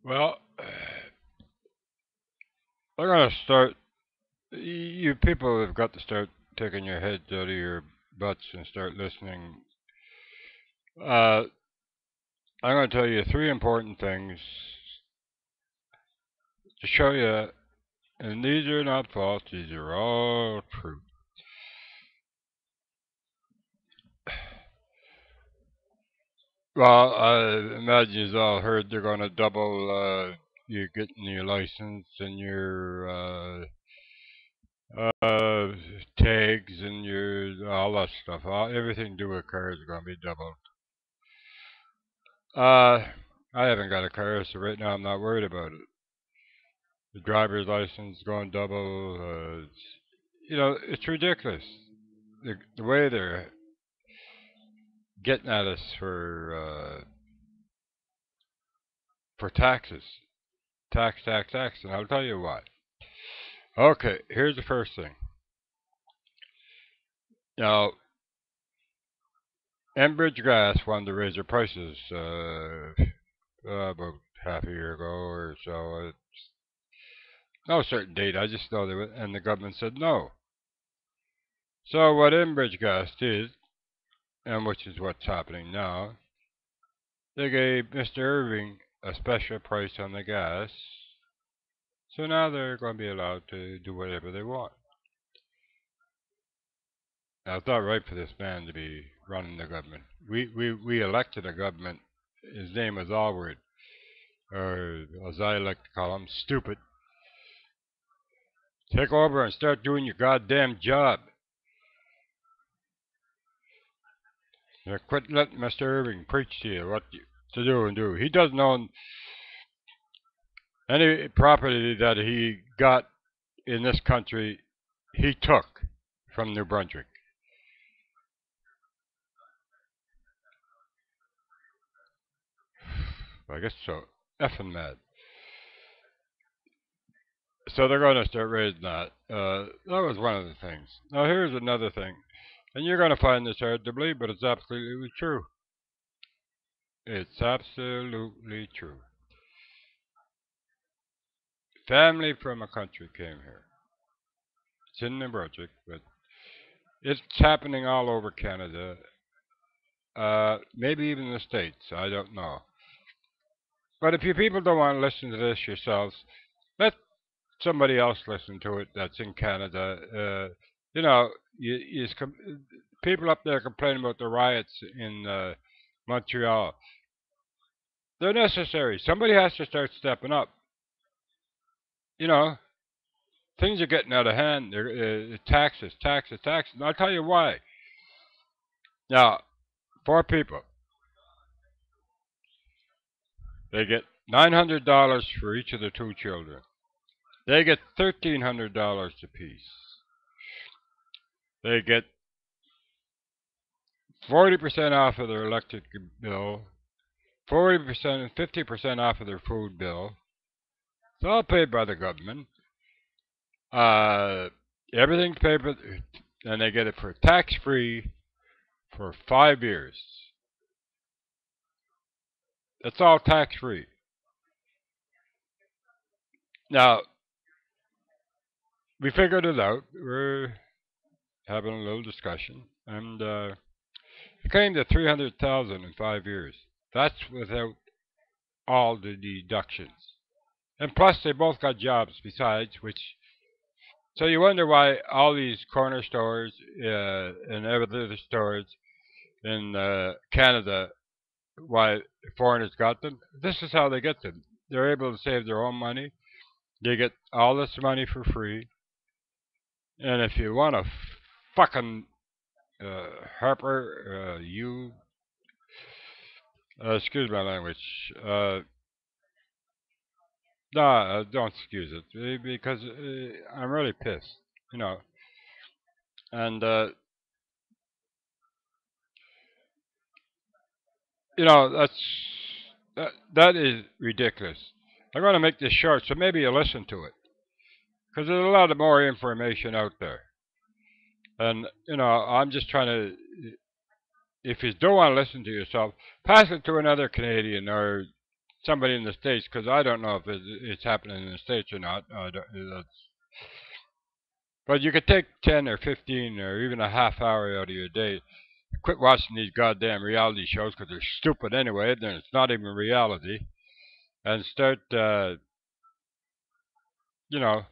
Well, I'm gonna start. You people have got to start taking your heads out of your butts and start listening. Uh, I'm gonna tell you three important things to show you, and these are not false. These are all true. Well, I imagine you've all heard they're gonna double you getting your license and your uh, tags and your all that stuff. Everything to do with cars is gonna be doubled. Uh, I haven't got a car, so right now I'm not worried about it. The driver's license going double. It's ridiculous. The way they're getting at us for taxes, tax, and I'll tell you why. Okay, here's the first thing. Now, Enbridge Gas wanted to raise their prices about half a year ago or so. No certain date. I just know they were, and the government said no. So what Enbridge Gas did, and which is what's happening now, they gave Mr. Irving a special price on the gas, so now they're going to be allowed to do whatever they want. Now, it's not right for this man to be running the government. We elected a government. His name was Allward, or as I like to call him, stupid. Take over and start doing your goddamn job. Now, quit letting Mr. Irving preach to you what to do and do. He doesn't own any property that he got in this country. He took from New Brunswick. I guess so. Effing mad. So they're going to start raising that. That was one of the things. Now here's another thing, and you're going to find this hard to believe, but it's absolutely true. It's absolutely true. Family from a country came here. It's in New Brunswick, but it's happening all over Canada. Maybe even the States. I don't know. But if you people don't want to listen to this yourselves, let somebody else listen to it that's in Canada. You know, people up there complain about the riots in Montreal. They're necessary. Somebody has to start stepping up. You know, things are getting out of hand. Taxes. And I'll tell you why. Now, four people, they get $900 for each of the two children. They get $1,300 apiece. They get 40% off of their electric bill, 40% and 50% off of their food bill. It's all paid by the government. Uh, Everything's paid for, and they get it for tax free for 5 years. That's all tax free. Now, we figured it out. We're having a little discussion, and it came to 300,000 in 5 years. That's without all the deductions. And plus, they both got jobs besides, which. So you wonder why all these corner stores and other stores in Canada, why foreigners got them. This is how they get them. They're able to save their own money. They get all this money for free. And if you want to fucking Harper, excuse my language. No, don't excuse it because I'm really pissed. You know, and that is ridiculous. I'm going to make this short, so maybe you listen to it because there's a lot of more information out there. And I'm just trying to. If you don't want to listen to yourself, pass it to another Canadian or somebody in the States, because I don't know if it's happening in the States or not. But you could take 10 or 15 or even a half hour out of your day. Quit watching these goddamn reality shows because they're stupid anyway. Then it's not even reality. And start, you know,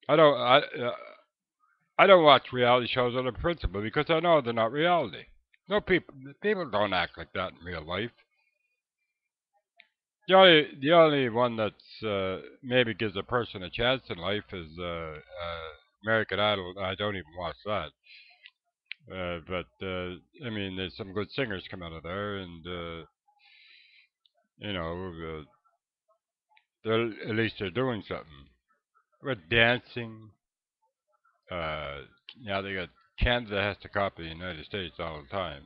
I don't, I, uh, I don't watch reality shows on a principle because I know they're not reality. No people don't act like that in real life. The only one that's maybe gives a person a chance in life is American Idol. I don't even watch that. But I mean, there's some good singers come out of there, and you know, they're at least they're doing something. But dancing, uh, yeah, they got Canada has to copy the United States all the time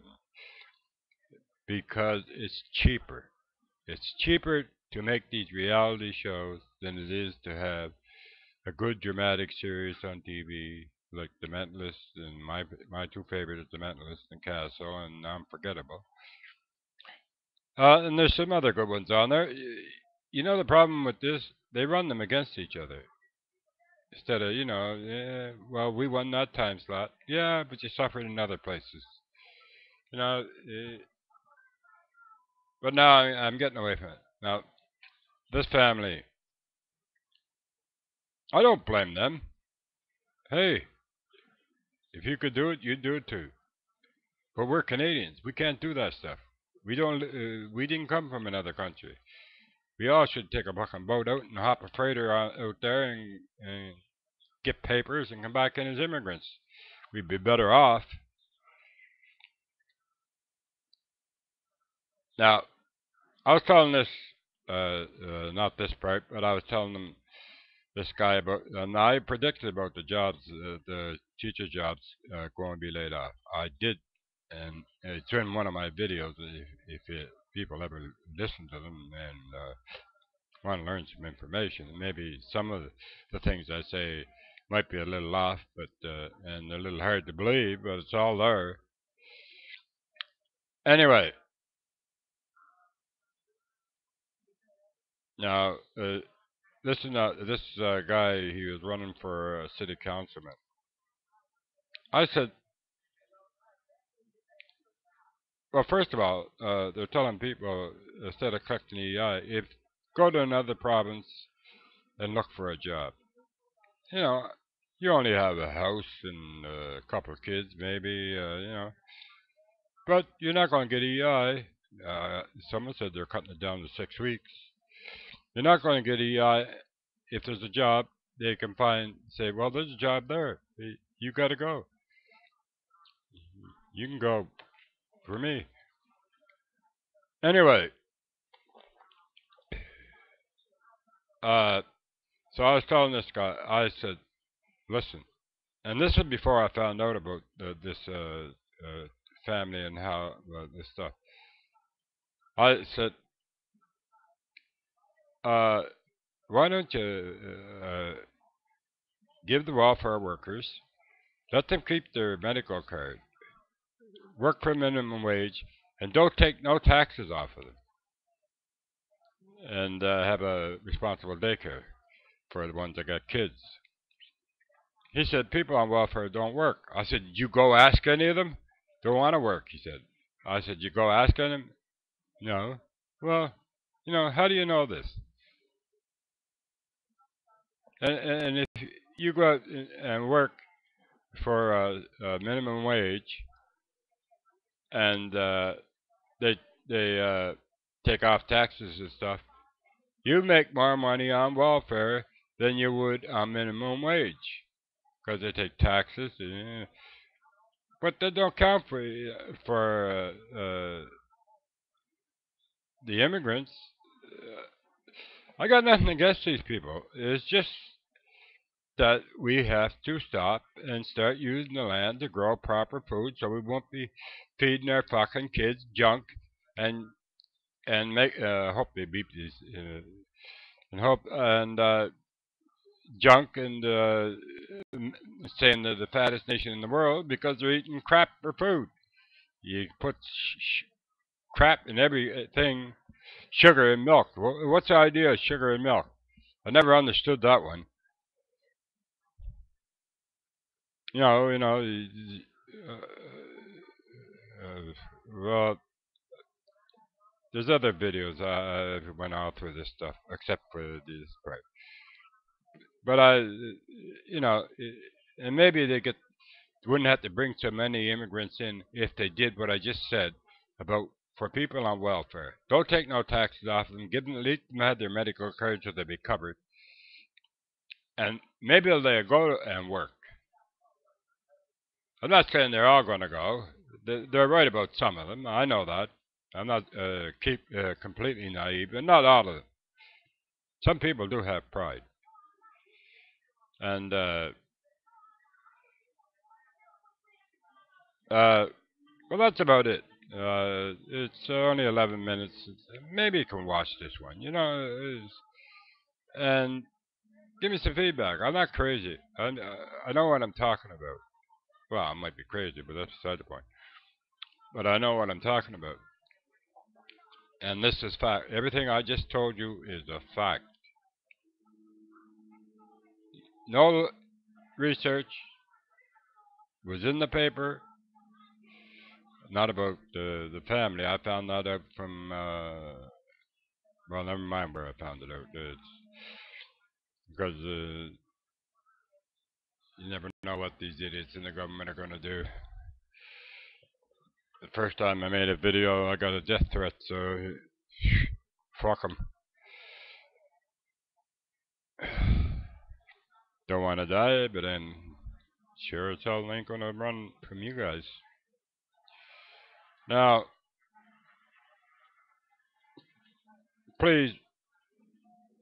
because it's cheaper. It's cheaper to make these reality shows than it is to have a good dramatic series on TV like The Mentalist and my two favorites, The Mentalist and Castle and Unforgettable. And there's some other good ones on there. You know the problem with this? They run them against each other instead of yeah, well we won that time slot. Yeah, but you suffered in other places. You know, but now I'm getting away from it. Now this family, I don't blame them. Hey, if you could do it, you'd do it too. But we're Canadians. We can't do that stuff. We don't. We didn't come from another country. We all should take a fucking boat out and hop a freighter out there and get papers and come back in as immigrants. We'd be better off. Now, I was telling this, not this part, but I was telling them this guy about, and I predicted about the jobs, the teacher jobs going to be laid off. I did, and it's in one of my videos. If people ever listen to them and want to learn some information, and maybe some of the things I say might be a little off, but and a little hard to believe, but it's all there. Anyway, now listen, this guy, he was running for a city councilman. I said, well, first of all, they're telling people instead of collecting EI, if go to another province and look for a job. You know, you only have a house and a couple of kids, maybe. But you're not going to get EI. Someone said they're cutting it down to 6 weeks. You're not going to get EI if there's a job. They can say, well, there's a job there. You got to go. You can go for me. Anyway, uh, so I was telling this guy, I said, listen, and this was before I found out about this family and how this stuff. I said, uh, why don't you give the welfare workers, let them keep their medical card, work for minimum wage, and don't take no taxes off of them, and have a responsible daycare for the ones that got kids. He said, people on welfare don't work. I said, you go ask any of them? Don't want to work, he said. I said, you go ask any of them? No. Well, how do you know this? And if you go out and work for a minimum wage and they take off taxes and stuff, you make more money on welfare than you would on minimum wage because they take taxes. But they don't count for the immigrants. I got nothing against these people. It's just that we have to stop and start using the land to grow proper food so we won't be feeding our fucking kids junk and make hope they beep these and hope and junk and saying they're the fattest nation in the world because they're eating crap for food. You put crap in everything Sugar in milk. What's the idea of sugar in milk? I never understood that one. Uh, well, there's other videos I went out through this stuff, except for this part. But and maybe they wouldn't have to bring so many immigrants in if they did what I just said about for people on welfare. Don't take no taxes off them. Give them at least them have their medical cards so they'll be covered, and maybe they'll go and work. I'm not saying they're all going to go. They're right about some of them. I know that. I'm not completely naive, but not all of them. Some people do have pride, and well, that's about it. It's only 11 minutes. Maybe you can watch this one. And give me some feedback. I'm not crazy. I know what I'm talking about. Well, I might be crazy, but that's beside the point. But I know what I'm talking about. And this is fact. Everything I just told you is a fact. No research was in the paper. Not about the family. I found that out from, well, never mind where I found it out. It's because you never know what these idiots in the government are going to do. The first time I made a video, I got a death threat, so fuck them. Don't want to die, but then sure as hell ain't going to run from you guys. Now, please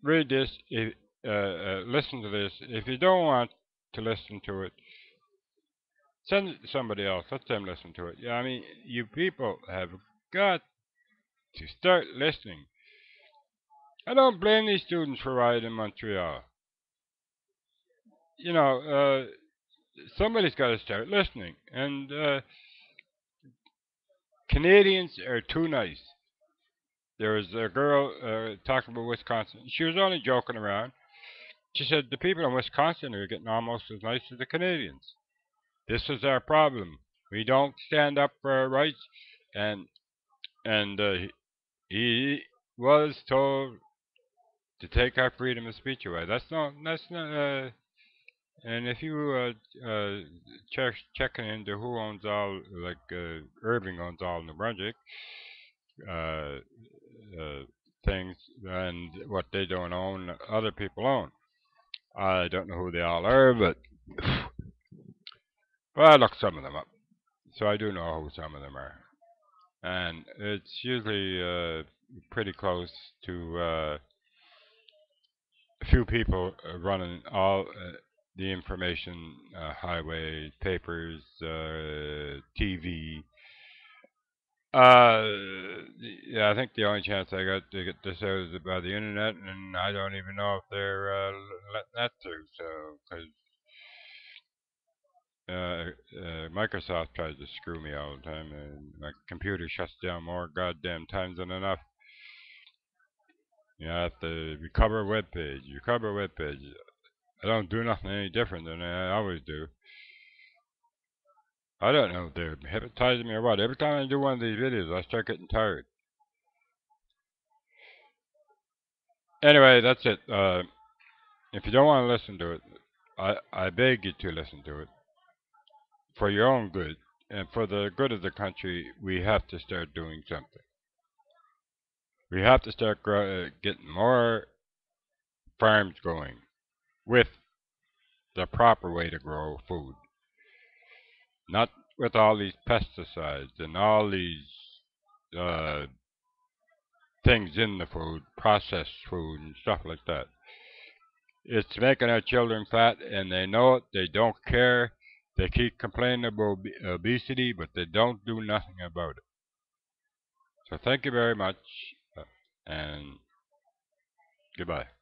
read this, listen to this. If you don't want to listen to it, send it to somebody else. Let them listen to it. Yeah, I mean, you people have got to start listening. I don't blame these students for rioting in Montreal. You know, somebody's got to start listening. And Canadians are too nice. There was a girl talking about Wisconsin. She was only joking around. She said the people in Wisconsin are getting almost as nice as the Canadians. This is our problem. We don't stand up for our rights, and he was told to take our freedom of speech away. That's not. That's not. And if you checking into who owns all, like Irving owns all New Brunswick uh, uh, things, and what they don't own, other people own. I don't know who they all are, but well, I looked some of them up, so I do know who some of them are, and it's usually pretty close to a few people running all the information, highway, papers, TV. Uh, yeah, I think the only chance I got to get this out is by the internet, and I don't even know if they're letting that through. So, because Microsoft tries to screw me all the time, and my computer shuts down more goddamn times than enough. You have to recover a web page. Recover a web page. I don't do nothing any different than I always do. I don't know if they're hypnotizing me or what. Every time I do one of these videos, I start getting tired. Anyway, that's it. If you don't want to listen to it, I beg you to listen to it. For your own good and for the good of the country, we have to start doing something. We have to start getting more farms going with the proper way to grow food, not with all these pesticides and all these uh, things in the food, processed food and stuff like that. It's making our children fat, and they know it. They don't care. They keep complaining about obesity, but they don't do nothing about it. So thank you very much, and goodbye.